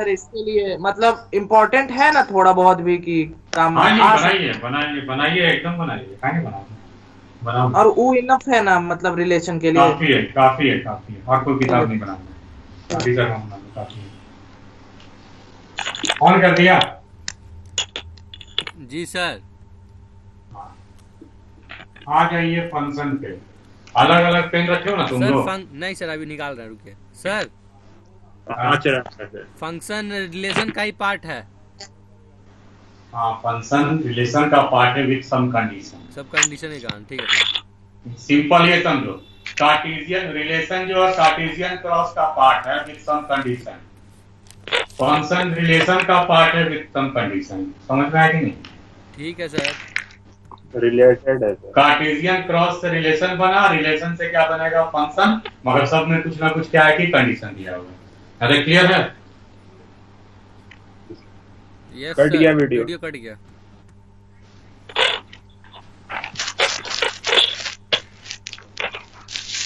Sir इसके लिए मतलब इम्पोर्टेंट है ना थोड़ा बहुत भी कि काम हाँ जी, आ बनाइए सकता बनाइए बनाइए, एकदम बनाइए, काहे नहीं बनाओगे, है। बनाओ। और वो इनफ है ना मतलब रिलेशन के लिए। काफी है, काफी है, काफी है, और कोई ठीक है किताब नहीं बनाऊंगा, अभी कर रहा हूँ मैं, काफी है। ऑन कर दिया। जी सर। हाँ, आ जाइए फंक्शन पे। अलग अलग पेन रखे हो ना तुम सर लोग। नहीं सर, अभी निकाल रहे हैं, रुकिए सर। हाँ अच्छा। फंक्शन रिलेशन का ही पार्ट है। हाँ, फंक्शन रिलेशन का पार्ट है विथ सम कंडीशन। सब कंडीशन के कारण, ठीक है ठीक सिंपल ये समझो, कार्टेशियन रिलेशन जो है कार्टेशियन क्रॉस का पार्ट है with some condition. Function relation का पार्ट है विथ सम कंडीशन। समझ में आया कि नहीं? ठीक है सर। रिलेटेड है सर। कार्टेशियन क्रॉस से रिलेशन बना, रिलेशन से क्या बनेगा फंक्शन, मगर सब में कुछ ना कुछ क्या है कि कंडीशन दिया हुआ है। अरे क्लियर है? यस कट सर, गया वीडियो। वीडियो कट गया।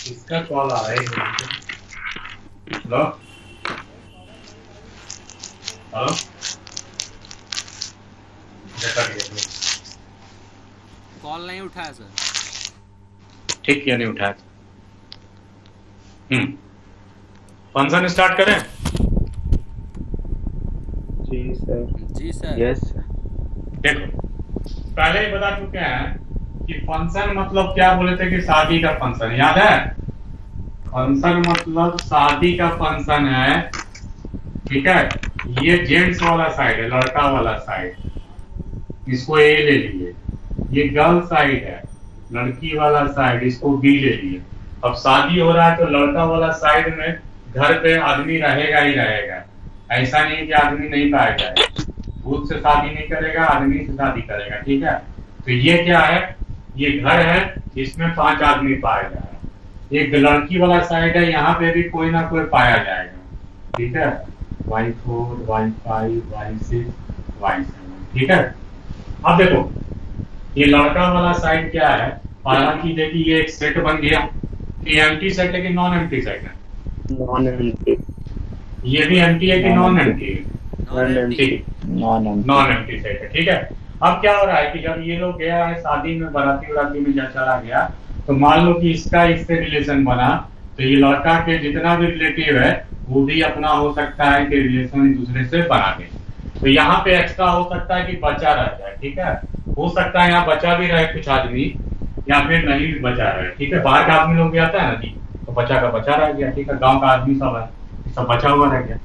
इसका कॉल आ रहा है। हेलो हेलो, कॉल नहीं उठाया सर। ठीक किया, नहीं उठाया। फंक्शन स्टार्ट करें। जी सर। जी सर। Yes sir. देखो, पहले ही बता चुके हैं कि फंक्शन मतलब क्या बोले थे कि शादी का फंक्शन, याद है? फंक्शन मतलब शादी का फंक्शन है, ठीक है। ये जेंट्स वाला साइड है, लड़का वाला साइड, इसको ए ले लिए। ये गर्ल साइड है, लड़की वाला साइड, इसको बी ले लिए। अब शादी हो रहा है तो लड़का वाला साइड में घर पे आदमी रहेगा ही रहेगा, ऐसा नहीं कि आदमी नहीं पाया जाए। भूत से शादी नहीं करेगा, आदमी से शादी करेगा, ठीक है। तो ये क्या है, ये घर है, इसमें 5 आदमी पाया जाएगा। एक लड़की वाला साइड है, यहाँ पे भी कोई ना कोई पाया जाएगा, ठीक है। Y4 Y5 Y6 Y7, ठीक है। अब देखो, ये लड़का वाला साइड क्या है, हालांकि देखिए ये एक सेट बन गया। ये एम्प्टी सेट है कि नॉन एम्प्टी सेट है? Non empty. ये भी एम्प्टी है कि नॉन एम्प्टी है? Non empty. Non empty. Non empty set है, ठीक है। अब क्या हो रहा है कि जब ये लोग गया है शादी में, बाराती वराती में जब चला गया, तो मान लो कि इसका इससे रिलेशन बना, तो ये लड़का के जितना भी रिलेटिव है वो भी अपना हो सकता है कि रिलेशन एक दूसरे से बना दे। तो यहाँ पे एक्स्ट्रा हो सकता है कि बचा रह जाए, ठीक है। हो सकता है यहाँ बचा भी रहे कुछ आदमी, या फिर नहीं भी बचा रहे, ठीक है। बाहर का आदमी लोग भी आता है ना जी, तो बचा का बचा रह गया, ठीक है। गाँव का आदमी सब है, सब बचा हुआ रह गया।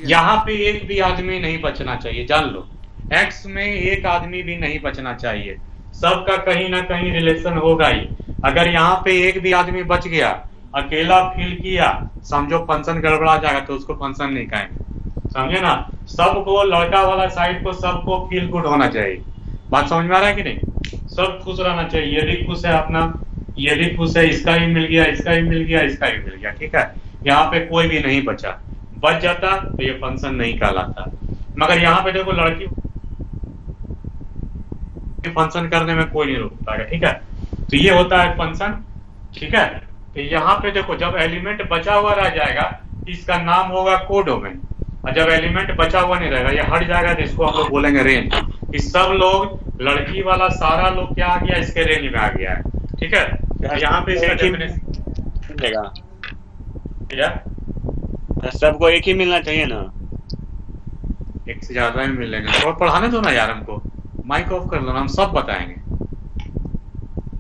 यहाँ पे एक भी आदमी नहीं बचना चाहिए, जान लो। एक्स में एक आदमी भी नहीं बचना चाहिए, सबका कहीं ना कहीं रिलेशन होगा ही। अगर यहाँ पे एक भी आदमी बच गया, अकेला फील किया, समझो फंक्शन गड़बड़ा जाएगा, तो उसको फंक्शन नहीं कहेंगे, समझे ना। सबको, लड़का वाला साइड को सबको फील गुड होना चाहिए। बात समझ में आ रहा है कि नहीं? सब खुश रहना चाहिए। ये भी खुश है अपना, ये भी खुश है, इसका भी मिल गया, इसका भी मिल गया, इसका भी मिल गया, ठीक है। यहाँ पे कोई भी नहीं बचा, बच जाता तो ये फंक्शन नहीं कहलाता। मगर यहाँ पे देखो, लड़की फंक्शन करने में कोई नहीं रोकता है, ठीक है। तो ये होता है फंक्शन, ठीक है। तो यहाँ पे देखो, जब एलिमेंट बचा हुआ रह जाएगा, इसका नाम होगा कोडोमेन। और जब एलिमेंट बचा हुआ नहीं रहेगा, ये हट जाएगा, तो इसको हम लोग बोलेंगे रेंज। इस सब लोग, लड़की वाला सारा लोग क्या आ गया, इसके रेंज में आ गया है, ठीक है। यहाँ पे इसका डेफिनेशन मिलेगा क्या, सबको एक ही मिलना चाहिए ना? एक से ज्यादा ही मिलेंगे। और पढ़ाने दो ना यार हमको, माइक ऑफ कर लो ना, हम सब बताएंगे,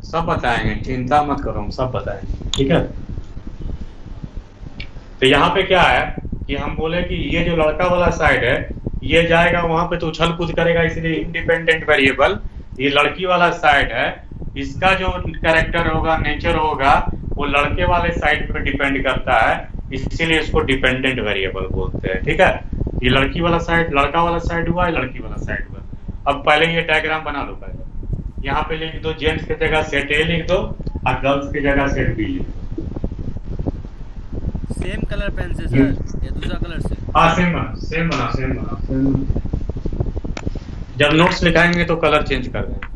सब बताएंगे, चिंता मत करो, हम सब बताएंगे, ठीक है। तो यहाँ पे क्या है कि हम बोले कि ये जो लड़का वाला साइड है, ये जाएगा वहां पे तो उछल कूद करेगा, इसलिए इंडिपेंडेंट वेरिएबल। ये लड़की वाला साइड है, इसका जो कैरेक्टर होगा, नेचर होगा, वो लड़के वाले साइड पे डिपेंड करता है, इसीलिए इसको डिपेंडेंट वेरिएबल बोलते हैं, ठीक है। ये लड़की वाला साइड, लड़का वाला साइड हुआ, लड़की वाला साइड हुआ। अब पहले ये डायग्राम बना लो। पहले यहाँ पे लिख दो, जेंट्स की जगह सेट ए लिख दो और गर्ल्स की जगह सेट बी लिख दो। सेम कलर पेन से सर या दूसरा कलर से? हाँ, सेम बना, सेम बना, सेम बना, सेम बना। जब नोट्स लिखाएंगे तो कलर चेंज कर देंगे।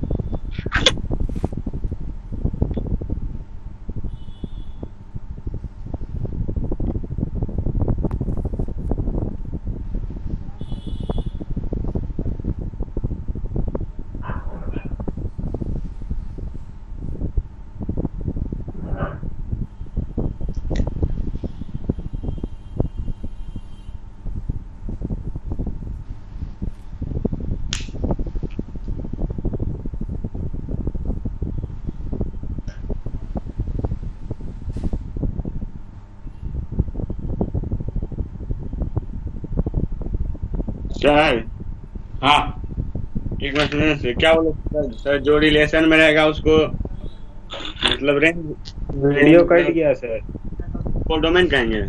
सर हाँ एक बार सुनिए सर, क्या बोले सर? सर जो रिलेशन में रहेगा उसको मतलब रेंज वीडियो कट गया सर, को डोमेन कहेंगे।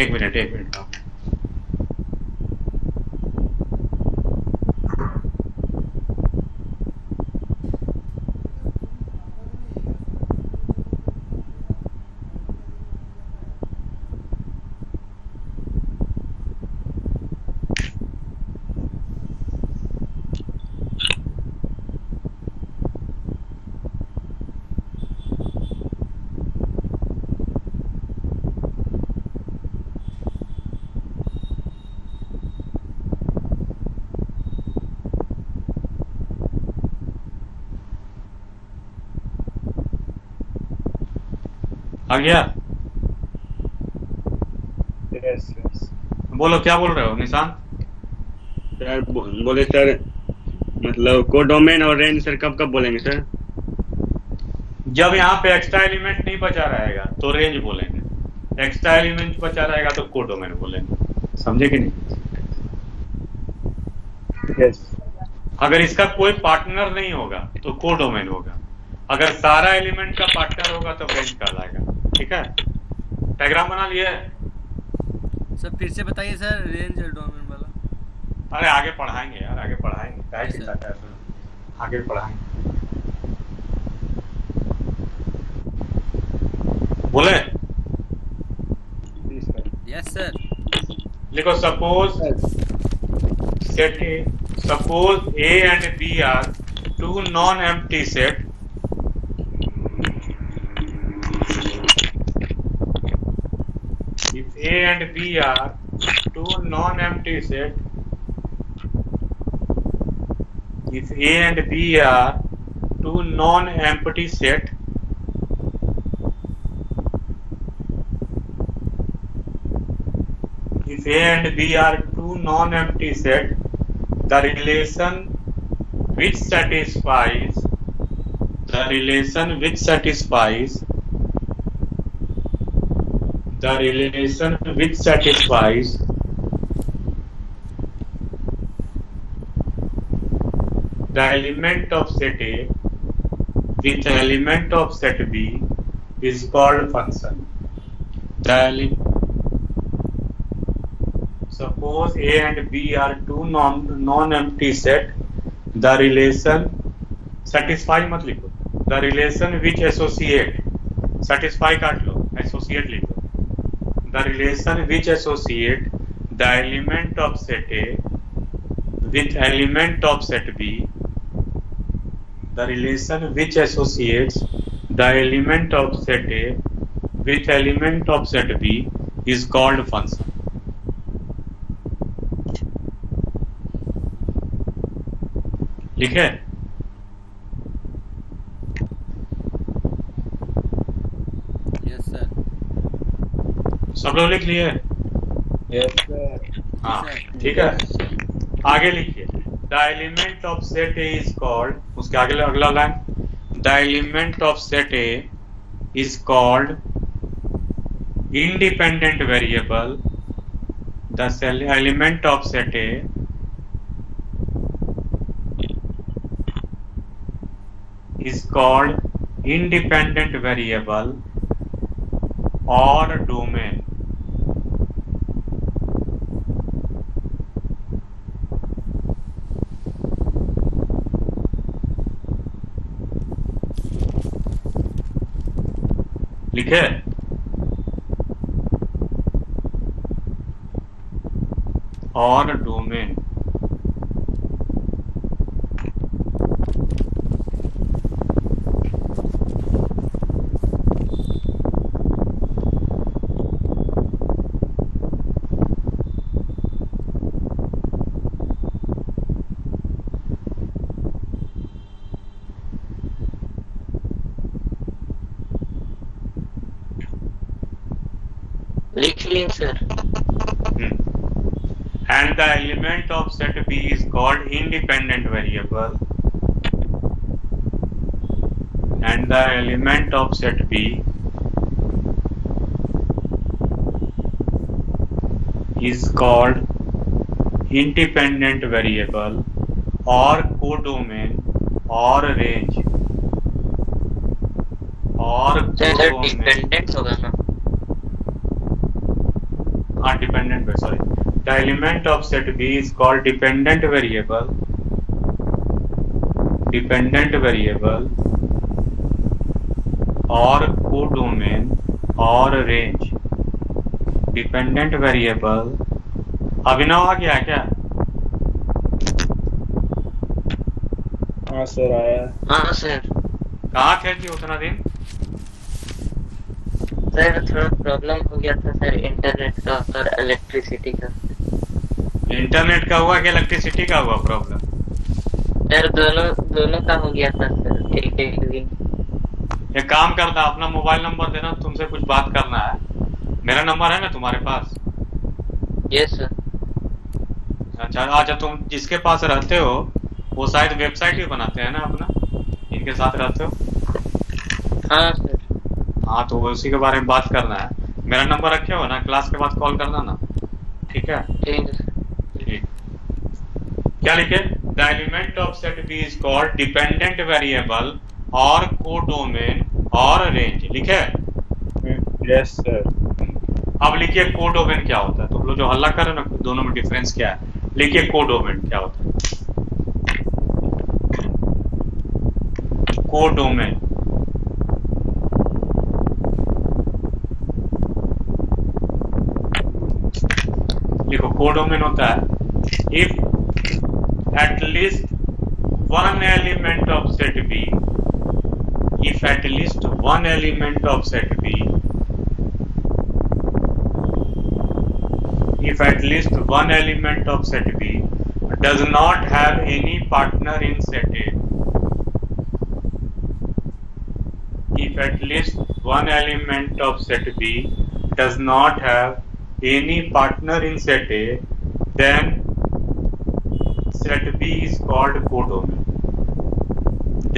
एक मिनट हाँ। आ गया। यस यस बोलो क्या बोल रहे हो निशांत? सर बोले सर मतलब को डोमेन और रेंज सर कब कब बोलेंगे सर? जब यहाँ पे एक्स्ट्रा एलिमेंट नहीं बचा रहेगा तो रेंज बोलेंगे, एक्स्ट्रा एलिमेंट बचा रहेगा तो कोडोमेन बोलेंगे। समझे कि नहीं? यस अगर इसका कोई पार्टनर नहीं होगा तो कोडोमेन होगा, अगर सारा एलिमेंट का पार्टनर होगा तो रेंज कहलाएगा। ठीक है, डायग्राम बना लिया है? सर फिर से बताइए सर, रेंज डोमेन वाला। अरे आगे पढ़ाएंगे यार, आगे पढ़ाएंगे, क्या चिंता कर रहे हो? आगे पढ़ाएंगे। बोले यस सर। लिखो suppose set A, suppose A and B are two non-empty set if A and B are two non-empty set, if A and B are two non-empty set, if A and B are two non-empty set, the relation which satisfies the relation which satisfies the relation which satisfies the element of set A with the element of set B is called function. Suppose A and B are two non-empty set. The relation satisfy मत लिखो, the relation which associate, satisfy काट लो, associate लिखो। The relation which associate the element of set A with element of set B. The relation which associates the element of set A with element of set B is called function. लिखे? Yes sir. सब लोग लिख लिए? Yes sir. हाँ ठीक है, आगे लिखिए। The element of set A is called, उसके आगे अगला line, the element of set A is called independent variable. The element of set A is called independent variable or domain. लिखे? और डोमेन। लिख लिए sir. And the element of set B is called independent variable. And the element of set B is called independent variable और codomain और range और sir codomain. Dependent होगा ना? हाँ dependent, sorry, the element of set B is called dependent variable और codomain और range. Dependent variable Abhinav आ गया क्या? हाँ सर आया। हाँ सर। कहाँ थे जी उतना दिन? सर थोड़ा प्रॉब्लम हो गया था सर, इंटरनेट का और इलेक्ट्रिसिटी का। इंटरनेट का हुआ कि इलेक्ट्रिसिटी का हुआ प्रॉब्लम? सर दोनों का हो गया था सर, एक दिन। एक काम करना, अपना मोबाइल नंबर देना, तुमसे कुछ बात करना है। मेरा नंबर है ना तुम्हारे पास? Yes sir. अच्छा, तुम जिसके पास रहते हो वो शायद वेबसाइट भी बनाते हैं ना अपना, इनके साथ रहते हो? हाँ सर। हाँ, तो उसी के बारे में बात करना है। मेरा नंबर रखे हो ना, क्लास के बाद कॉल करना ना, ठीक है? ठीक है सर। ठीक। क्या लिखे? The element of set B is called dependent variable और कोडोमेन और रेंज। लिखे? Yes sir. अब लिखिए कोडोमेन क्या होता है। तुम लोग जो हल्ला कर रहे हो ना, दोनों में डिफरेंस क्या है? लिखिए कोडोमेन क्या होता है। कोडोमेन लिखो। कोडोमेन होता है if at least one element of set B, if at least one element of set B, if at least one element of set B does not have any partner in set A, if at least one element of set B does not have any partner in set A, then set B is called codomain.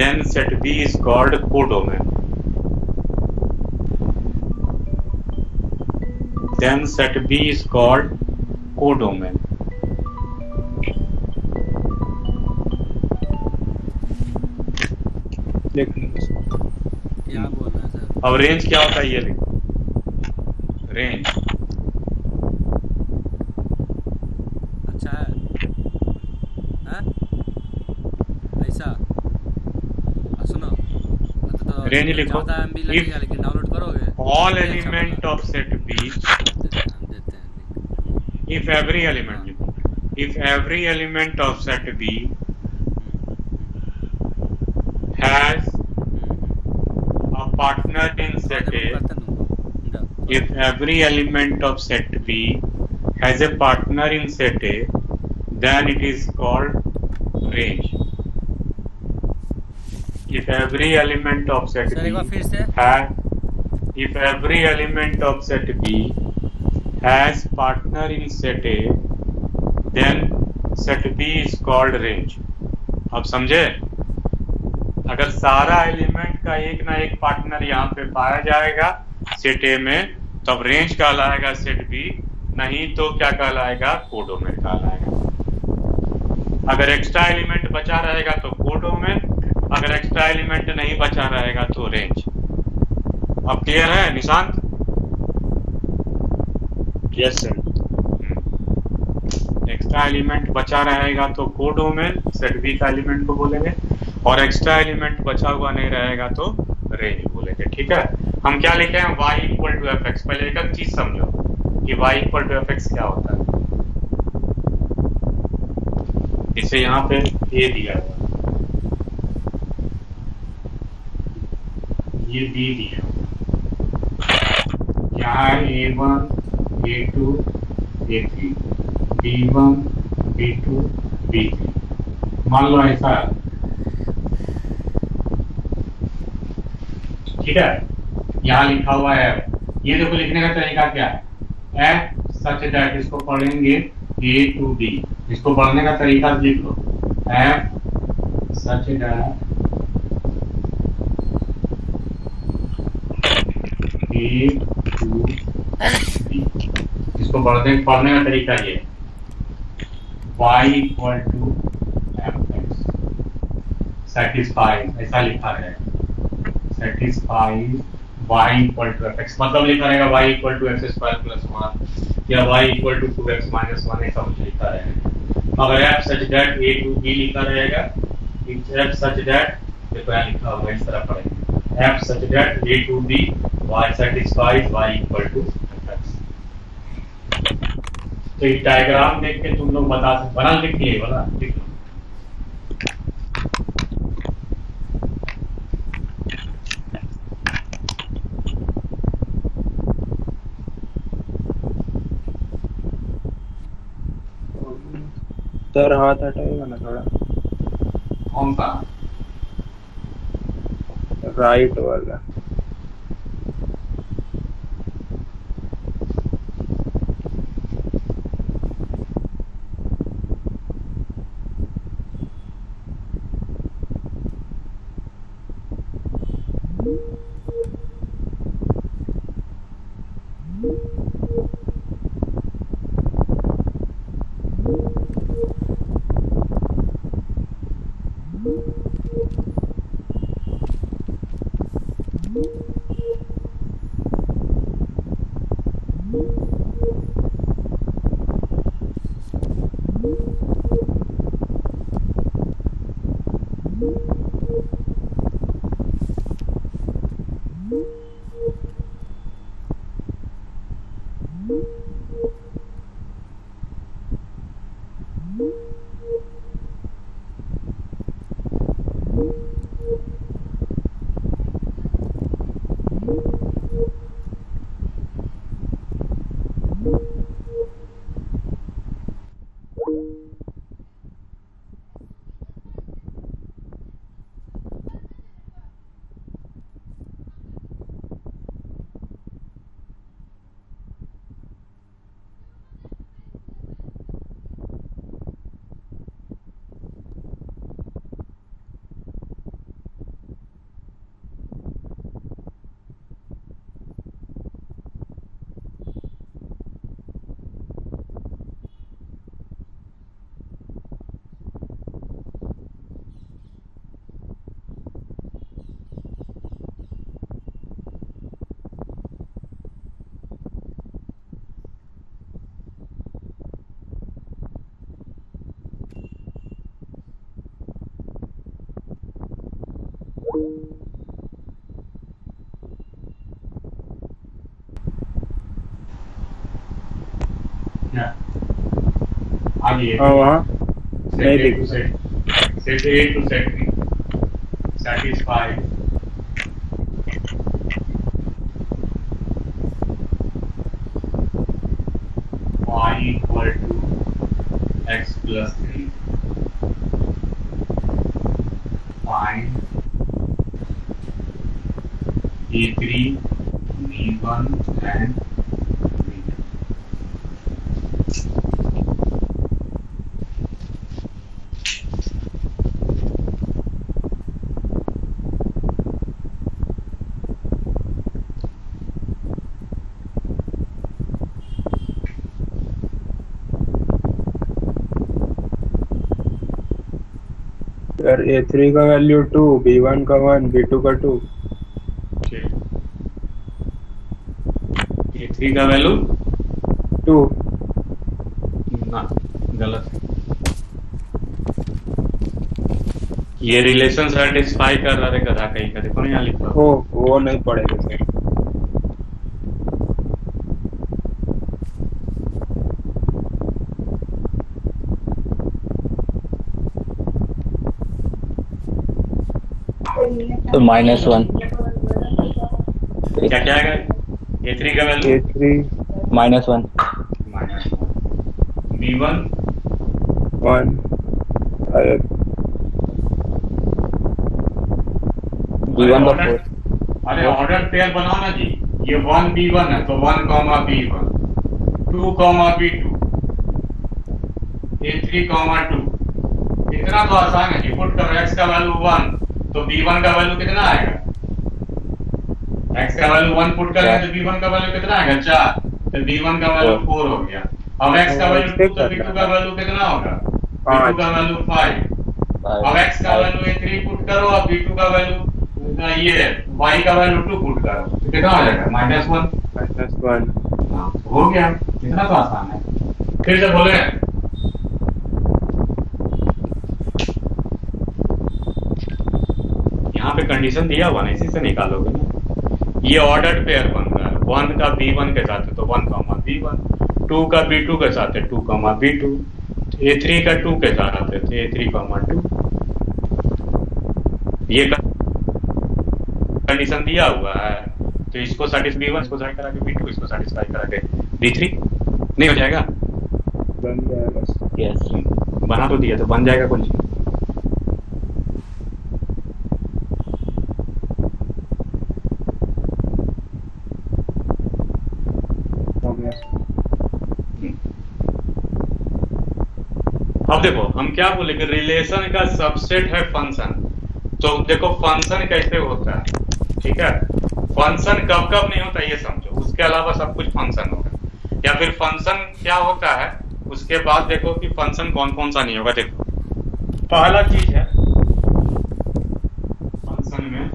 Then set B is called codomain. Then set B is called codomain. क्या बोल रहा है sir? अब range क्या होता है ये लिख। रेंज अच्छा है, हाँ? ऐसा सुनो, तो रेंज लिखो। 14 MB लगेगा, लेकिन डाउनलोड करोगे? all अच्छा element होगा। of set B, देते हैं if every element, if every element of set B has a partner in set A, if every element of set B has a partner in set A, then it is called range. If every element of set sir एक बार B फिर से। has, if every element of set B has partner in set A, then set B is called range. अब समझे? अगर सारा element का एक ना एक पार्टनर यहाँ पे पाया जाएगा सेट ए में, तब रेंज कहलाएगा सेट बी, नहीं तो क्या कहलाएगा? कोडोमेन कहलाएगा। अगर एक्स्ट्रा एलिमेंट बचा रहेगा तो कोडोमेन, अगर एक्स्ट्रा एलिमेंट नहीं बचा रहेगा तो रेंज। अब क्लियर है Nishant? Yes sir. Extra element बचा रहेगा तो कोडोमेन, सेट बी का एलिमेंट को बोलेंगे, और एक्स्ट्रा एलिमेंट बचा हुआ नहीं रहेगा तो रेंज बोलेंगे। ठीक है? हम क्या लिखे हैं? y equal to F x. पहले एक चीज समझो कि y equal to F x क्या होता है। इसे यहाँ पे ए दिया हुआ, ये बी दिया, यहाँ A1, A2, A3, B1, B2, B3। मान लो ऐसा, ठीक है? यहाँ लिखा हुआ है, ये देखो लिखने का तरीका क्या है? एफ सच दैट, इसको पढ़ेंगे A to B, इसको पढ़ने का तरीका लिख लो। F such that A to B, इसको पढ़ने का तरीका ये। y equal to F X, satisfy ऐसा लिखा रहेगा, satisfy y equal to F X, मतलब लिखा रहेगा y equal to X square plus 1 या y equal to 2x minus 1 ऐसा कुछ लिखा रहेगा। अगर f such that a to b लिखा रहेगा, f सच दैट, देखो यहाँ लिखा होगा इस तरह पढ़ेंगे, f such that a to b y satisfies y equal to x। तो ये डायग्राम देख के तुम लोग बना लिख लिए वाला लिख लो। सर हाथ हटाएगा ना थोड़ा, कौन सा? राइट वाला। आगे वहाँ नहीं set A दिख to set A to set B satisfy y equal to x plus 3, find A3, B1 and B2। Sir A3 का वैल्यू 2, B1 का 1, B2 का 2। A3 का वैल्यू 2। ना, गलत है। ये रिलेशन सेटिस्फाई कर रहा है गधा कहीं का, देखो ना यहाँ लिखा ओ वो नहीं पड़ेगा सर। तो -1 क्या क्या है A3 का वैल्यू A3 -1 B1 1। अरे B1 का 4। अरे ऑर्डर पेयर बनाओ ना जी, ये 1 B1 है तो 1 B1, 2 B2, A3 2। इतना तो आसान है कि पुट करो x का वैल्यू 1 तो B1 का वैल्यू कितना आएगा, x का वैल्यू 1 पुट करेंगे तो B1 का वैल्यू कितना आएगा 4, तो B1 का वैल्यू 4 हो गया। अब x का वैल्यू 2 तो B2 का वैल्यू कितना होगा b2 का वैल्यू 5। अब x का वैल्यू ये 3 पुट करो, अब b2 का वैल्यू ये y का वैल्यू 2 पुट करो, तो कितना हो जाएगा -1। -1। हाँ, हो गया, इतना तो आसान है। फिर से बोले, यहाँ पे कंडीशन दिया हुआ ना, इसी से निकालोगे ना। ये ऑर्डर्ड पेयर बन रहा है, 1 का b1 के साथ है तो 1, b1, 2 का b2 के साथ है 2, b2, a3 का 2 के साथ है तो a3, 2। ये कंडीशन दिया हुआ है, तो इसको satisfy b1, इसको satisfy करा के b2, इसको satisfy करा के b3, नहीं हो जाएगा? बन जाएगा। Yes. बना तो दिया तो बन जाएगा कुछ। हो गया। अब देखो हम क्या बोले कि रिलेशन का सबसेट है फंक्शन। तो देखो फंक्शन कैसे होता है, ठीक है? फंक्शन कब कब नहीं होता ये समझो, उसके अलावा सब कुछ फंक्शन होगा। या फिर फंक्शन क्या होता है उसके बाद देखो कि फंक्शन कौन कौन सा नहीं होगा। देखो पहला चीज है फंक्शन में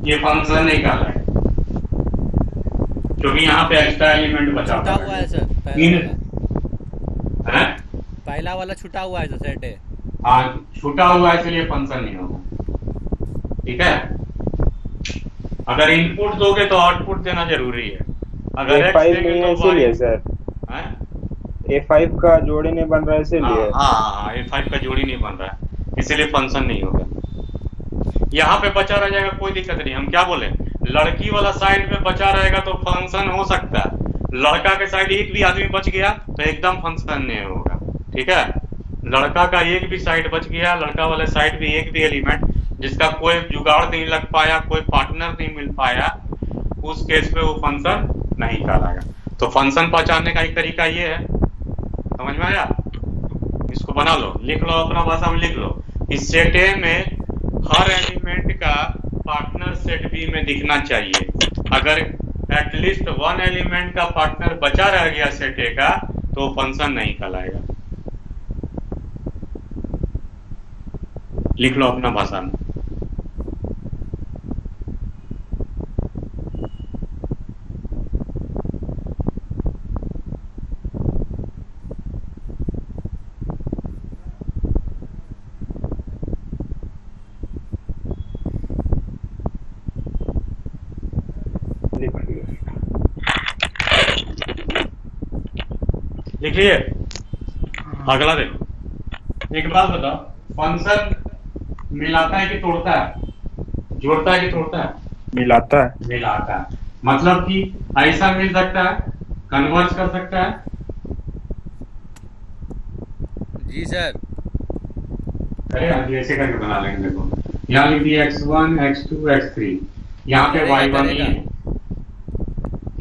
ये फंक्शन निकाला है क्योंकि यहाँ पे एक्स्ट्रा एलिमेंट बचा छुटा हुआ है सर, पहला वाला छुटा हुआ है जो सेट है। हाँ छूटा हुआ है इसलिए फंक्शन नहीं होगा, ठीक है? अगर इनपुट दोगे तो आउटपुट देना जरूरी है। अगर A5 नहीं है इसीलिए सर, हैं? A5 का जोड़ी नहीं बन रहा है इसीलिए। हाँ A5 का जोड़ी नहीं बन रहा है इसीलिए फंक्शन नहीं होगा। यहाँ पे बचा रह जाएगा, कोई दिक्कत नहीं। हम क्या बोले, लड़की वाला साइड में बचा रहेगा तो फंक्शन हो सकता है। लड़का के साइड एक भी आदमी बच गया तो एकदम फंक्शन नहीं होगा, ठीक है? लड़का का एक भी साइड बच गया, लड़का वाले साइड भी एक भी एलिमेंट जिसका कोई जुगाड़ नहीं लग पाया, कोई पार्टनर नहीं मिल पाया, उस केस पे वो फंक्शन नहीं कहलाएगा। तो फंक्शन पहचानने का एक तरीका ये है, समझ में आया? इसको बना लो, लिख लो, अपना भाषा में लिख लो। इस सेट ए में हर एलिमेंट का पार्टनर सेट बी में दिखना चाहिए। अगर एटलीस्ट 1 एलिमेंट का पार्टनर बचा रह गया सेट ए का तो फंक्शन नहीं कहलाएगा। लिख लो अपना भाषा में। लिख लिए? अगला देखो, एक बात बताओ, फंक्शन मिलाता है कि तोड़ता है? जोड़ता है कि तोड़ता है? मिलाता है। मिलाता है। मतलब कि ऐसा मिल सकता है, कन्वर्ज कर सकता है। जी सर। अरे हाँ ऐसे करके बना लेंगे। देखो यहाँ लिख दिया x1, x2, x3, यहाँ पे y1 ही है,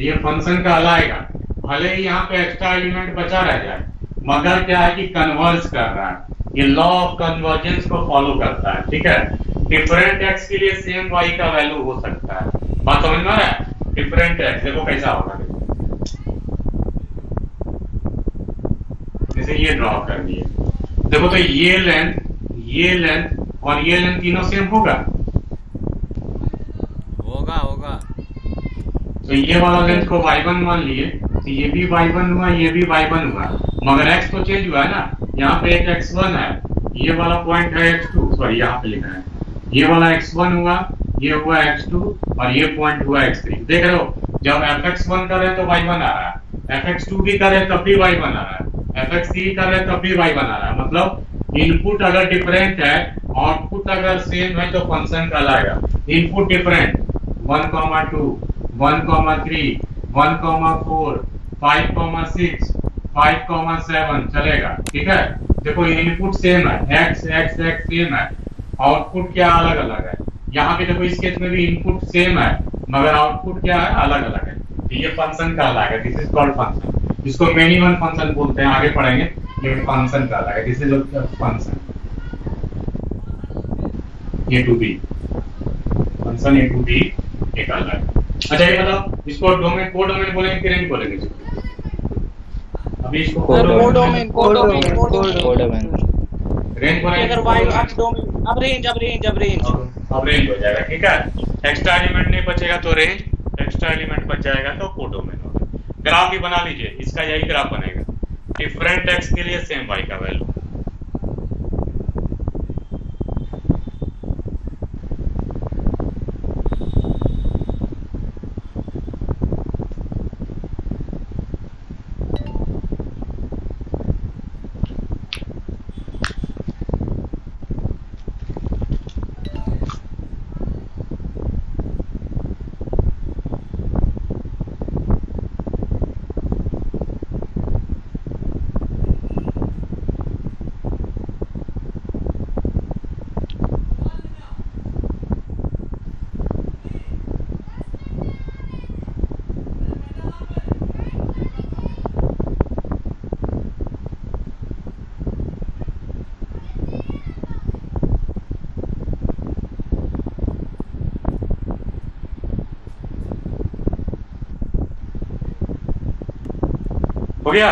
ये फंक्शन कहलाएगा। भले ही यहाँ पे एक्स्ट्रा एलिमेंट बचा रह जाए, मगर क्या है कि कन्वर्ज कर रहा है। ये लॉ ऑफ कन्वर्जेंस को फॉलो करता है, ठीक है? डिफरेंट एक्स के लिए सेम वाई का वैल्यू हो सकता है। बात समझ में आ रहा है? डिफरेंट एक्स देखो कैसा होगा, देखो जैसे ये ड्रॉ कर दिए, देखो तो ये लेंथ और ये लेंथ तीनों सेम होगा। होगा। तो ये वाला लेंथ को y1 मान लिए, तो ये भी y1 हुआ, ये भी y1 हुआ, मगर x तो चेंज हुआ है ना। यहाँ पे एक x1 है, ये वाला पॉइंट है x2, सॉरी यहाँ पे लिखा है, ये वाला x1 हुआ, ये हुआ x2 और ये पॉइंट हुआ x3। देख रहे हो, जब fx1 कर रहे तो y1 आ रहा है, fx2 भी कर रहे तब भी y1 आ रहा है, fx3 कर रहे तब भी y1 आ रहा है। मतलब इनपुट अगर डिफरेंट है, आउटपुट अगर सेम है तो फंक्शन कहलाएगा। इनपुट डिफरेंट 1, 2, 1, 3, 1, 4, 5, 6, 5, 7 चलेगा, ठीक है? देखो इनपुट सेम है, x सेम है, आउटपुट क्या अलग अलग है। यहाँ पे देखो इस केस में भी इनपुट सेम है मगर आउटपुट क्या है, अलग अलग है। तो ये फंक्शन कहलाएगा, दिस इज कॉल्ड फंक्शन। इसको मेनी वन फंक्शन बोलते हैं, आगे पढ़ेंगे। ये फंक्शन कहलाएगा, this is function A to B, function A to B ये कहलाएगा। अच्छा ये बताओ, इसको डोमेन को डोमेन बोलेंगे कि रेंज बोलेंगे? अभी इसको कोडोमेन कोडोमेन रेंज बोलेंगे। अगर वाई अब डोमेन, अब रेंज अब रेंज हो जाएगा, ठीक है। एक्स्ट्रा एलिमेंट नहीं बचेगा तो रेंज, एक्स्ट्रा एलिमेंट बच जाएगा तो कोडोमेन होगा। ग्राफ भी बना लीजिए, इसका यही ग्राफ बनेगा। डिफरेंट एक्स के लिए सेम वाई का वैल्यू। हो गया?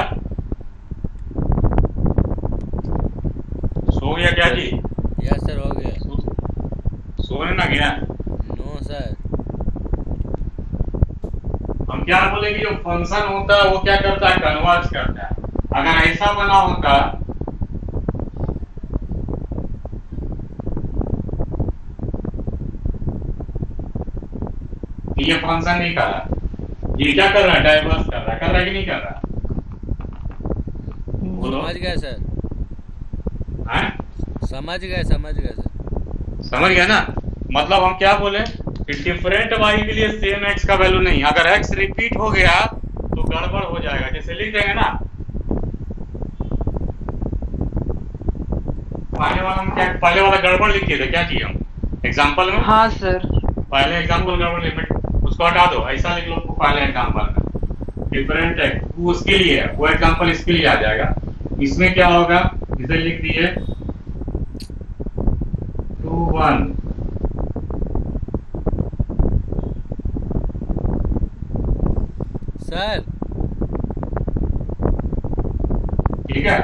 सो गया क्या जी? यस सर, हो गया। सोने ना गया? No sir. हम क्या बोले कि जो फंक्शन होता है वो क्या करता है, कन्वर्ज करता है। अगर ऐसा बना होता ये फंक्शन नहीं कर रहा, ये क्या कर रहा है, डाइवर्स कर रहा है कि नहीं कर रहा? बोलो। समझ गए सर, हैं? समझ गए सर। समझ गया ना? मतलब हम क्या बोले कि डिफरेंट वाई के लिए सेम एक्स का वैल्यू नहीं। अगर एक्स रिपीट हो गया तो गड़बड़ हो जाएगा। जैसे लिख देंगे ना, पहले वाला गड़बड़ लिख दिए थे, क्या किए हम एग्जाम्पल में? हाँ सर, पहले एग्जाम्पल गड़बड़ लिख, उसको हटा दो, ऐसा लिख लो पहले एग्जाम्पल में डिफरेंट एक्स, वो उसके लिए है, वो एग्जाम्पल इसके लिए आ जाएगा। इसमें क्या होगा, इसे लिख दिए 2 1 सर। ठीक है।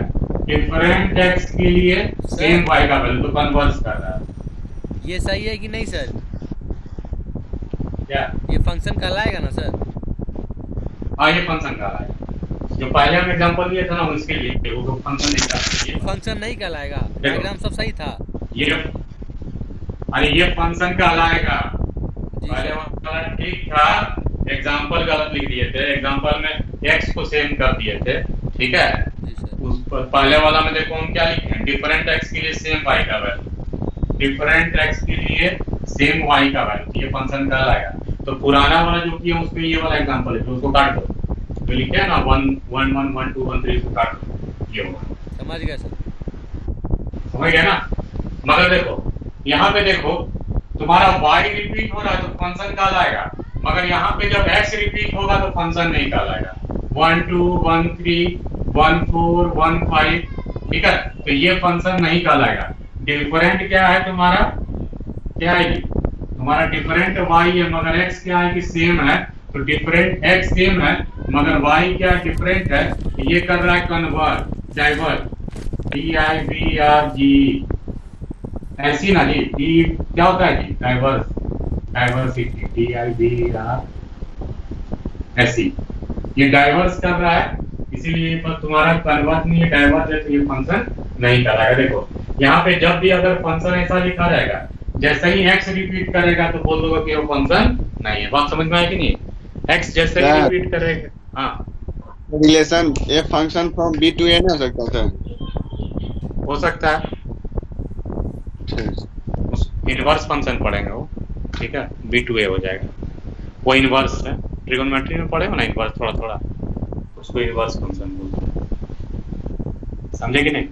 डिफरेंट एक्स के लिए सेम वाई का वैल्यू तो कन्वर्ज कर रहा है। ये सही है कि नहीं सर? क्या ये फंक्शन कहलाएगा ना सर? हाँ, ये फंक्शन का है। जो पहले हम एग्जांपल दिए थे ना उसके लिए वो तो फंक्शन नहीं था। ये फंक्शन नहीं कहलाएगा, डायग्राम सब सही था। ये अरे ये फंक्शन कहलाएगा। जी पहले सर। वाला ठीक था, एग्जांपल गलत लिख दिए थे। एग्जांपल में एक्स को सेम कर दिए थे, ठीक है। जी सर। उस पहले वाला में देखो हम क्या लिखे हैं, डिफरेंट एक्स के लिए सेम वाई का वैल्यू, डिफरेंट एक्स के लिए सेम वाई का वैल्यू, ये फंक्शन कहलाएगा। तो पुराना वाला जो किया उसमें ये वाला एग्जांपल है, तो उसको काट दो। तो लिखे है ना 1 1 1 1 2 1 3, इसको काट दो, ये होगा। समझ गया सर। समझ गया ना? मगर देखो यहाँ पे देखो, तुम्हारा y रिपीट हो रहा है तो फंक्शन कहलाएगा, मगर यहाँ पे जब x रिपीट होगा तो फंक्शन नहीं कहलाएगा। 1 2 1 3 1 4 1 5, ठीक है। तो ये फंक्शन नहीं कहलाएगा। डिफरेंट क्या है तुम्हारा, क्या है जी? तुम्हारा डिफरेंट y है मगर x क्या है कि सेम है। तो डिफरेंट x सेम है मगर y क्या डिफरेंट है, ये कर रहा है कन्वर्ट, डाइवर्ट, DIVRG ऐसी ना जी। डी क्या होता है जी, डाइवर्स, डाइवर्सिटी, DIVR ऐसी, ये डाइवर्स कर रहा है, इसीलिए पर तुम्हारा कन्वर्ट नहीं है, डाइवर्स है, तो ये फंक्शन नहीं कराएगा। देखो यहाँ पे जब भी अगर फंक्शन ऐसा लिखा रहेगा, जैसे ही x रिपीट करेगा तो बोल दोगे कि वो फंक्शन नहीं है। बात समझ में आएगी नहीं? x जैसे ही रिपीट करेगा, हाँ, relation A function from B to A नहीं हो सकता सर? हो सकता है। इनवर्स फंक्शन पढ़ेंगे वो, ठीक है। B2A हो जाएगा, वो इनवर्स है। ट्रिगोनोमेट्री में पढ़ेगा ना इनवर्स, थोड़ा थोड़ा उसको इनवर्स फंक्शन बोलते हैं। समझे कि नहीं?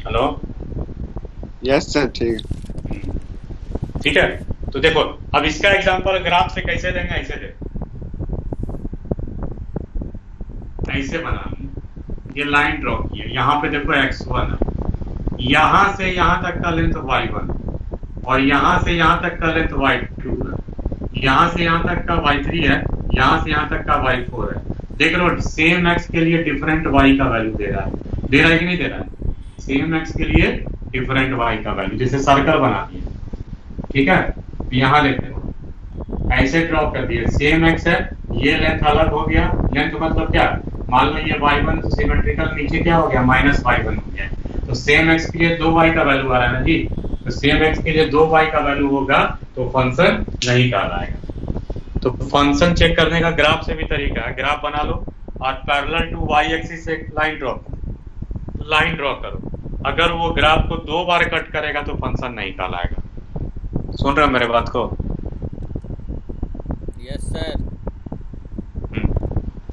हेलो, यस सर, ठीक है। ठीक है। तो देखो अब इसका एग्जांपल ग्राफ से कैसे देंगे, ऐसे दे, ऐसे बना, ये लाइन ड्रॉ की है, यहाँ पे देखो x1 है, यहाँ से यहाँ तक का लेंथ y1 और यहाँ से यहाँ तक का लेंथ y2 है, यहाँ से यहाँ तक का y3 है, यहाँ से यहाँ तक का y4 है। देख लो सेम x के लिए डिफरेंट y का वैल्यू दे रहा है कि नहीं दे रहा है? सेम x के लिए डिफरेंट y का वैल्यू, जैसे सर्कल बना दिए, ठीक है, यहाँ लेते हो ऐसे ड्रॉ कर दिए, सेम x है, ये लेंथ अलग हो गया, लेंथ मतलब क्या, मान लो ये y1 तो सिमेट्रिकल नीचे क्या हो गया -y1 हो गया, तो सेम x के लिए 2y का वैल्यू आ रहा है ना जी, तो सेम x के लिए 2y का वैल्यू होगा तो फंक्शन नहीं कहलाएगा। तो फंक्शन चेक करने का ग्राफ से भी तरीका है, ग्राफ बना लो और पैरेलल टू y एक्सिस से एक लाइन ड्रॉ करो, अगर वो ग्राफ को 2 बार कट करेगा तो फंक्शन नहीं कहलाएगा। सुन रहे हो मेरे बात को? Yes sir.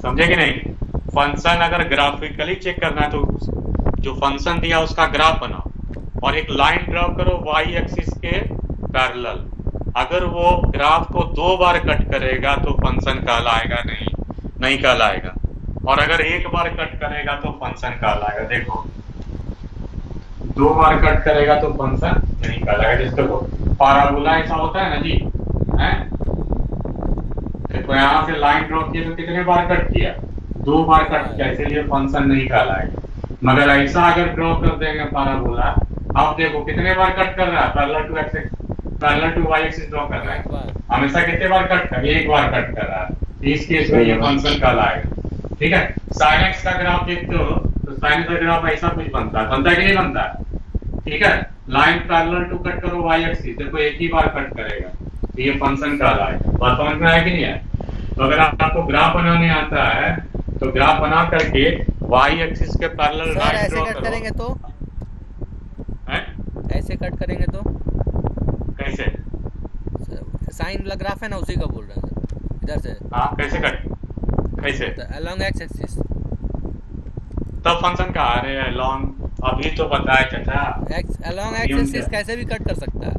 समझे कि नहीं? फंक्शन अगर ग्राफिकली चेक करना है तो जो फंक्शन दिया उसका ग्राफ बनाओ और एक लाइन ड्रॉ करो y एक्सिस के पैरेलल, अगर वो ग्राफ को 2 बार कट करेगा तो फंक्शन कहलाएगा नहीं कहलाएगा, और अगर 1 बार कट करेगा तो फंक्शन कहलाएगा। देखो 2 बार कट करेगा तो फंक्शन नहीं कहलाएगा। जैसे देखो पाराबोला ऐसा होता है ना जी, हैं? देखो यहाँ से लाइन ड्रॉ किया तो कितने बार कट किया, 2 बार कट किया, इसीलिए फंक्शन नहीं कहलाएगा। मगर ऐसा अगर ड्रॉ कर देंगे पाराबोला, अब देखो कितने बार कट कर रहा है, parallel to y axis draw कर रहा है, हमेशा कितने बार कट कर, 1 बार कट कर रहा है, इस केस में ये फंक्शन कहलाएगा। ठीक है, sin x का ग्राफ देखते हो तो sin का ग्राफ ऐसा कुछ बनता है कि नहीं बनता है? ठीक है, लाइन पैरेलल टू कट करो y एक्सिस, देखो 1 ही बार कट करेगा तो ये फंक्शन कहलाएगा। बात समझ में आया कि नहीं है? तो अगर आपको ग्राफ बनाने आता है तो ग्राफ बना करके y एक्सिस के पैरेलल लाइन ड्रॉ करो। करेंगे तो हैं? ऐसे कट करेंगे तो कैसे? साइन वाला ग्राफ है ना, उसी का बोल रहे हैं सर, इधर से। हाँ कैसे कट, कैसे? अलोंग एक्स एक्सिस, तब फंक्शन का आ रहे हैं लॉन्ग, अभी तो बताया चाचा। अलोंग एक्स एक्सिस कैसे भी कट कर सकता है।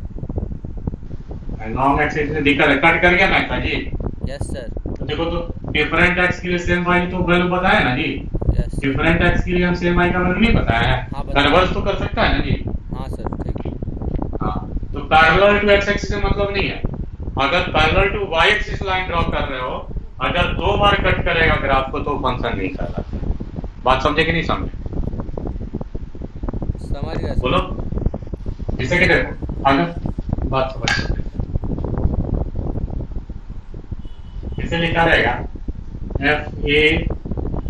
लॉन्ग एक्सिस में दिक्कत है, कट कर गया ना जी। Yes sir. तो देखो तो डिफरेंट एक्स के लिए सेम वाई तो वैल्यू बताया ना जी। यस। डिफरेंट एक्स के लिए हम सेम वाई का वैल्यू नहीं बताया है, कन्वर्स तो कर सकता है ना जी। हाँ सर ठीक है। हाँ तो पैरेलल टू एक्स एक्सिस से मतलब नहीं है, अगर parallel to y axis line draw कर रहे हो, अगर 2 बार कट करेगा ग्राफ को तो फंक्शन नहीं कहलाता। बात समझे कि नहीं समझे? समझ गए बोलो। जैसे कि देखो अगर बात समझ सकते, इसे लिखा रहेगा fa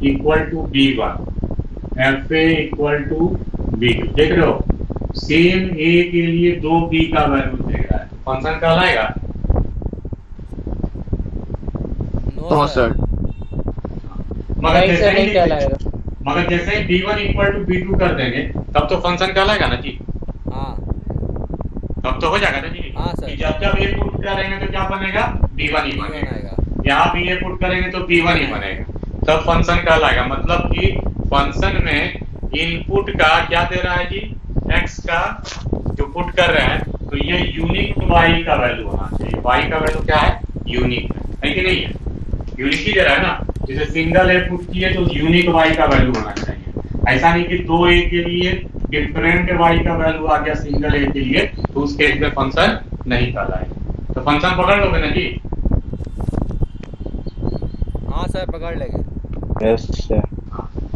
equal to b1, fa equal to b2। देख रहे हो सेम a के लिए 2 b का वैल्यू दे रहा है, फंक्शन कहलाएगा? No sir. मगर जैसे ही b1 इक्वल टू b2 कर देंगे तब तो फंक्शन कहलाएगा ना जी। हाँ तब तो हो जाएगा ना जी। हाँ सर। जब जब a पुट करेंगे तो क्या बनेगा, b1 ही बनेगा। यहाँ भी a पुट करेंगे तो b1 ही बनेगा, तब फंक्शन कहलाएगा। मतलब कि फंक्शन में इनपुट का क्या दे रहा है जी, x का जो पुट कर रहे हैं, तो ये यूनिक y का वैल्यू होना चाहिए। y का वैल्यू क्या है, यूनिक है कि नहीं है? यूनिक ही दे रहा है ना, जैसे सिंगल ए पुट किए तो यूनिक y का वैल्यू होना चाहिए। ऐसा नहीं कि 2 a के लिए डिफरेंट y का वैल्यू आ गया सिंगल ए के लिए, तो उस केस में फंक्शन नहीं कहलाएगा। तो फंक्शन पकड़ लोगे ना जी? हाँ सर पकड़ लेंगे। Yes sir.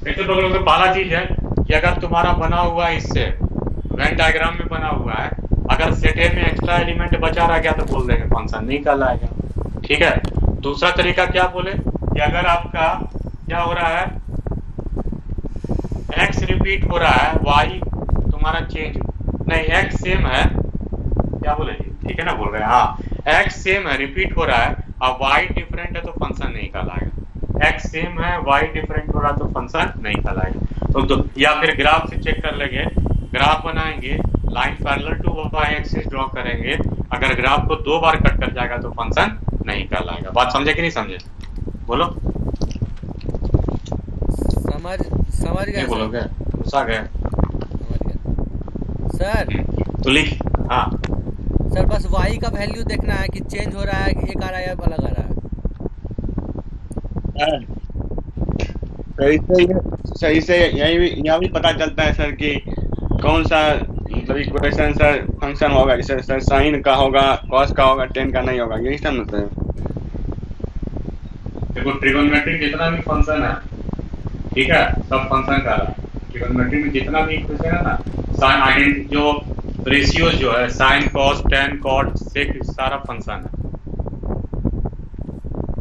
कैसे पकड़ोगे? पहला चीज है कि अगर तुम्हारा बना हुआ है इससे वेन डायग्राम में बना हुआ है, अगर सेट ए में एक्स्ट्रा एलिमेंट बचा रह गया तो बोल देंगे फंक्शन नहीं कहलाएगा। ठीक है। दूसरा तरीका क्या बोले कि अगर आपका क्या हो रहा है, x रिपीट हो रहा है, y तुम्हारा चेंज नहीं, x सेम है, क्या बोले जी? ठीक है ना बोल रहे हैं? हाँ x सेम है, रिपीट हो रहा है, अब y डिफरेंट है तो फंक्शन नहीं कहलाएगा। x सेम है, y डिफरेंट हो रहा है तो फंक्शन नहीं कहलाएगा। तो या फिर ग्राफ से चेक कर लेंगे, ग्राफ बनाएंगे, line parallel to y axis draw करेंगे, अगर ग्राफ को 2 बार कट कर जाएगा तो फंक्शन नहीं कहलाएगा। बात समझे कि नहीं समझे? बोलो। समझ गए। बोलोगे गुस्सा गए सर? तो लिख। हाँ सर बस y का वैल्यू देखना है कि चेंज हो रहा है, कि एक आ रहा है या अलग आ रहा है। सर सही से यहाँ भी पता चलता है सर कि कौन सा मतलब इक्वेशन सर फंक्शन होगा, जैसे सर साइन का होगा, कॉस का होगा, टेन का नहीं होगा, यही सब ना सर। देखो ट्रिगोनोमेट्रिक जितना भी फंक्शन है, ठीक है, सब फंक्शन का ट्रिगोनोमेट्रिक में जितना भी इक्वेशन है ना, साइन जो रेशियोज जो है sine cos tan cot sec सारा फंक्शन है,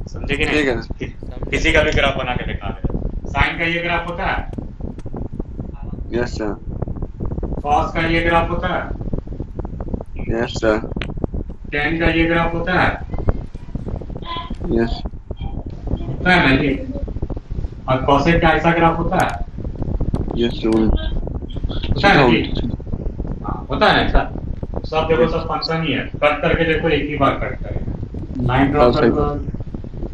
समझे कि ठीक है। नहीं? किसी का भी ग्राफ बना के दिखा दे। साइन का ये ग्राफ होता है, यस सर। कॉस का ये ग्राफ होता है, यस सर। टेन का ये ग्राफ होता है, यस होता है ना ये, और कॉसेक का ऐसा ग्राफ होता है, यस होता है ना ये? हाँ, होता है ऐसा। सब देखो सब फंक्शन ही है, कट करके देखो एक ही बार कट करेगा, लाइन ड्रॉ कर दो,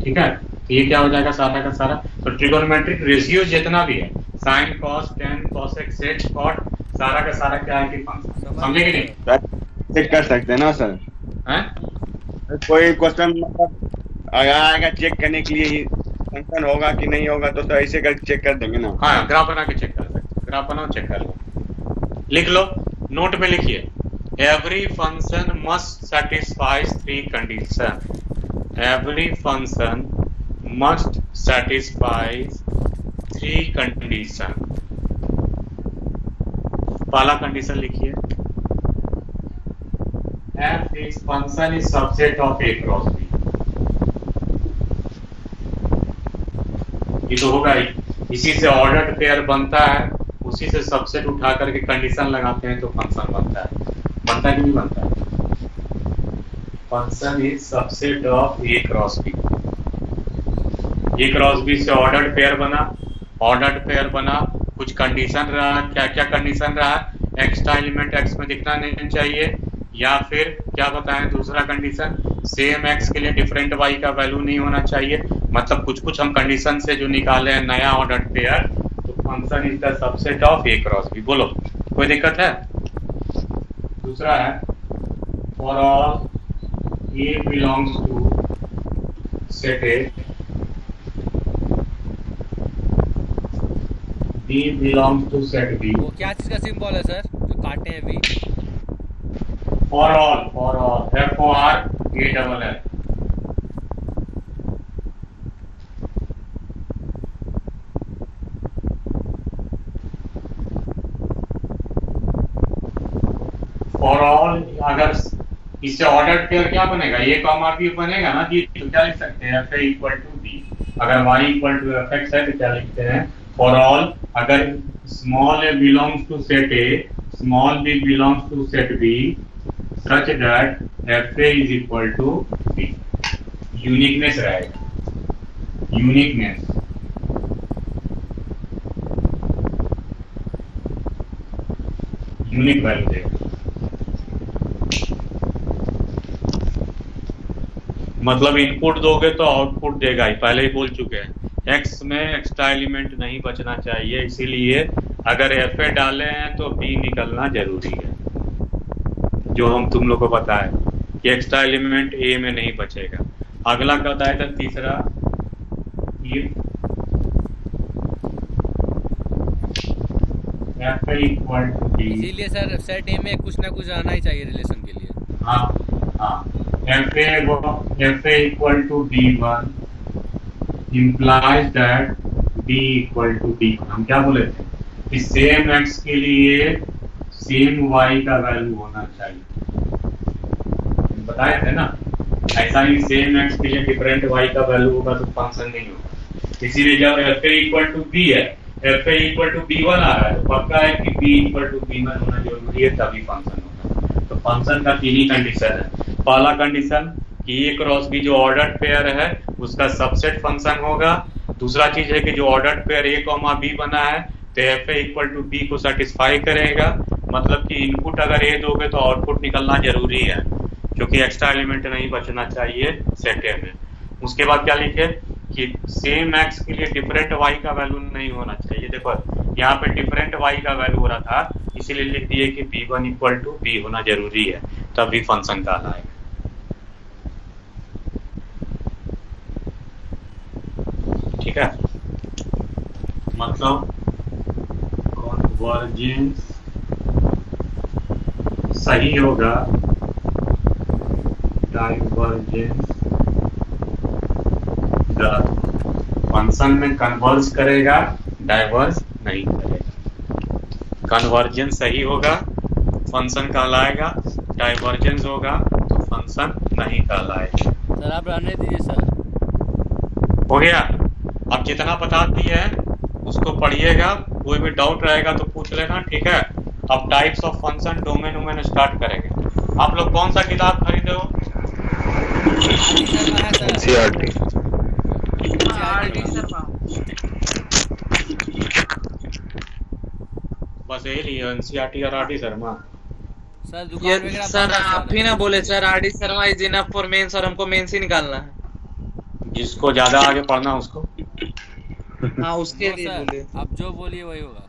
ठीक है। तो ये क्या हो जाएगा सारा का सारा। तो ट्रिगोनोमेट्रिक रेशियो जितना भी है sine cos tan cosec sec cot सारा का सारा क्या है कि फंक्शन, समझे कि नहीं? चेक कर सकते हैं ना सर? हैं? कोई क्वेश्चन मतलब आएगा चेक करने के लिए ही फंक्शन होगा कि नहीं होगा, तो सर ऐसे कर चेक कर देंगे ना। हाँ, ग्राफ बना के चेक कर सकते, ग्राफ बनाओ चेक कर लो, लिख लो, नोट में लिखिए, every function must satisfies three condition, every function must satisfy three condition। पहला कंडीशन लिखिए, f is function is subset of a cross b। ये तो होगा ही, इसी से ऑर्डर्ड पेयर बनता है, उसी से सबसेट उठा करके कंडीशन लगाते हैं तो फंक्शन बनता है कि नहीं बनता है? Function is subset of A cross B. A cross B से ऑर्डर्ड पेयर बना, कुछ कंडीशन रहा, क्या क्या कंडीशन रहा, एक्स का एलिमेंट एक्स में दिखना नहीं चाहिए, या फिर क्या बताएं दूसरा कंडीशन, सेम एक्स के लिए डिफरेंट वाई का वैल्यू नहीं होना चाहिए। मतलब कुछ हम कंडीशन से जो निकाले हैं नया ऑर्डर्ड पेयर, तो function is the subset of A cross B. बोलो कोई दिक्कत है? दूसरा है for all A belongs to set A, B belongs to set B। वो क्या चीज का सिंबल है सर जो काटे हैं we? For all FOR ALL। For all अगर इससे ऑर्डर्ड पेयर क्या बनेगा, ए कॉमा बी बनेगा ना जी, तो क्या लिख सकते हैं, F A equal to B. अगर Y equal to F X है तो क्या लिखते हैं, फॉर ऑल अगर small A belongs to set A, small B belongs to set B, such that F A is equal to B. Uniqueness रहेगा, uniqueness, unique value देगा। मतलब input दोगे तो आउटपुट देगा ही, पहले ही बोल चुके हैं। एक्स में एक्स्ट्रा एलिमेंट नहीं बचना चाहिए, इसीलिए अगर एफ ए डाले हैं तो बी निकलना जरूरी है, जो हम तुम लोग को पता है कि एक्स्ट्रा एलिमेंट ए में नहीं बचेगा। अगला क्या बताया था तीसरा, f A equal to B. इसीलिए सर सेट ए में कुछ ना कुछ आना ही चाहिए रिलेशन के लिए। हाँ, f A equal to B1 implies that B equal to B1। हम क्या बोले थे कि सेम x के लिए सेम y का वैल्यू होना चाहिए, बताए थे ना। ऐसा ही सेम x के लिए डिफरेंट y का वैल्यू होगा तो फंक्शन नहीं होगा। इसीलिए जब F A equal to B है, F A equal to B1 आ रहा है तो पक्का है कि B इक्वल टू B1 होना जरूरी है, तभी फंक्शन होगा। तो फंक्शन का तीन ही कंडीशन है। पहला कंडीशन कि ए क्रॉस बी जो ऑर्डर्ड पेयर है उसका सबसेट फंक्शन होगा। दूसरा चीज है कि जो ordered pair A comma B बना है तो f A equal to B को सेटिस्फाई करेगा। मतलब कि इनपुट अगर ए दोगे तो आउटपुट निकलना जरूरी है, क्योंकि एक्स्ट्रा एलिमेंट नहीं बचना चाहिए सेट ए में। उसके बाद क्या लिखे कि सेम एक्स के लिए डिफरेंट वाई का वैल्यू नहीं होना चाहिए। देखो यहाँ पे डिफरेंट वाई का वैल्यू हो रहा था, इसीलिए लिख दिए कि B1 इक्वल टू बी होना जरूरी है। तभी फंक्शन कहलाएगा। ठीक है, मतलब कन्वर्जेंस सही होगा, डाइवर्जेंस गलत। फंक्शन में कन्वर्ज करेगा, डाइवर्ज नहीं करेगा। कन्वर्जेंस सही होगा, फंक्शन कहलाएगा। डाइवर्जेंस होगा तो फंक्शन नहीं कहलाएगा। सर आप रहने दीजिए सर। हो गया। अब जितना बता दिए है उसको पढ़िएगा, कोई भी डाउट रहेगा तो पूछ लेना। ठीक है, अब types of function, domain women start करेंगे। आप लोग कौन सा किताब खरीदे हो? एनसीईआरटी। बस यही लिए एनसीईआरटी और आरडी शर्मा। सर दुकान वगैरह सर बंद है आप ही ना बोले sir RD Sharma is enough for mains और हमको मेंस ही निकालना है। जिसको ज्यादा आगे पढ़ना उसको। हाँ उसके तो लिए सर बोले। आप जो बोलिए वही होगा।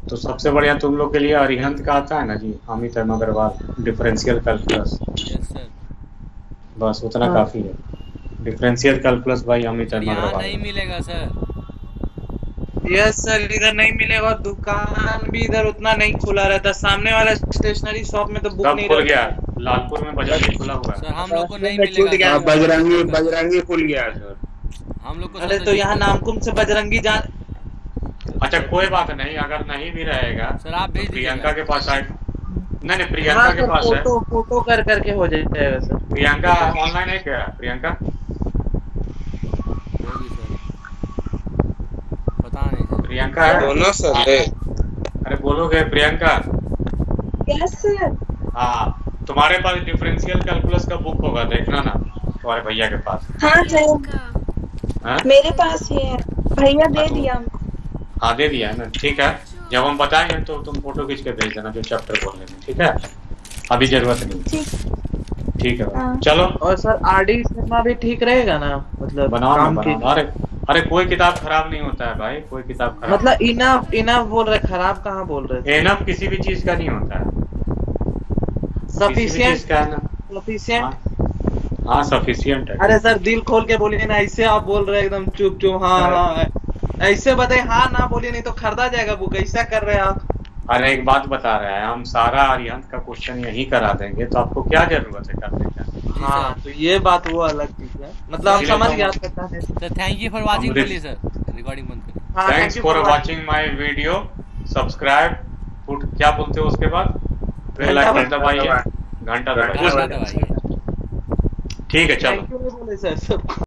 तो सबसे बढ़िया तुम लोग के लिए अरिहंत का आता है ना जी, Amit Agarwal, differential calculus. Yes sir. बस उतना हाँ। काफी है। डिफरेंशियल कैलकुलस भाई अमित सर यहाँ अग्रवाल। नहीं मिलेगा सर। यस सर इधर नहीं मिलेगा, दुकान भी इधर उतना नहीं खुला रहता। सामने वाला स्टेशनरी शॉप में तो बुक कब नहीं खुल रहता। गया? लालपुर में बाजार खुला हुआ है। सर हम लोग को नहीं छूट मिलेगा गया, सर। बजरंगी खुल गया सर। हम लोग को अरे सर तो यहाँ नामकुम से बजरंगी जान। अच्छा कोई बात नहीं, अगर नहीं भी रहेगा सर आप भेज तो प्रियंका दीजिएगा। के पास आए। नहीं नहीं, प्रियंका हाँ के सर पास है। फोटो कर करके हो जाएगा सर। प्रियंका ऑनलाइन है क्या? प्रियंका होगी सर। पता नहीं सर। प्रियंका है? दोनों सर दे। अरे बोलोगे प्रियंका? Yes sir. हाँ, तुम्हारे पास डिफरेंशियल कैलकुलस का बुक होगा, देखना ना तुम्हारे भैया के पास। हाँ है, हाँ? मेरे पास ही है, भैया दे हाँ, तो- दिया। हाँ दे दिया है ना, ठीक है। जब हम बताएंगे तो तुम फोटो खींच के भेज देना जो चैप्टर बोलने में, ठीक है? अभी जरूरत नहीं। ठीक। ठीक है हाँ। चलो और सर आरडी शर्मा भी ठीक रहेगा ना, मतलब बनाओ ना, काम की। बनाओ। अरे कोई किताब खराब नहीं होता है भाई, कोई किताब खराब। मतलब इनफ इनफ बोल रहे, खराब कहाँ बोल रहे थे? एनफ किसी भी चीज का नहीं होता है। किसी भी चीज सफिशिएंट का है ना। सफिशिएंट। हाँ सफिशियंट है। अरे सर दिल खोल के बोलिए ना, ऐसे आप बोल रहे हैं एकदम चुप चुप। हाँ हाँ ऐसे बताइए, हाँ ना बोलिए नहीं तो खरीदा जाएगा बुक। ऐसा कर रहे हैं आप। अरे एक बात बता रहे हैं, हम सारा अरिहंत का क्वेश्चन यही करा देंगे तो आपको क्या जरूरत है करने का? हाँ तो ये बात वो अलग चीज है, मतलब हम समझ गए आप कहना है। Sir thank you for watching. Amrit. बोलिए सर, रिकॉर्डिंग बंद करें। हाँ, thanks thank you for for watching my video. Subscribe, क्या बोलते हो उसके बाद? बेल आइकन दबाइए, घंटा दबाइए। धन्यवाद भाई। ठीक है चलो। Thank you नहीं बोले सर सबको।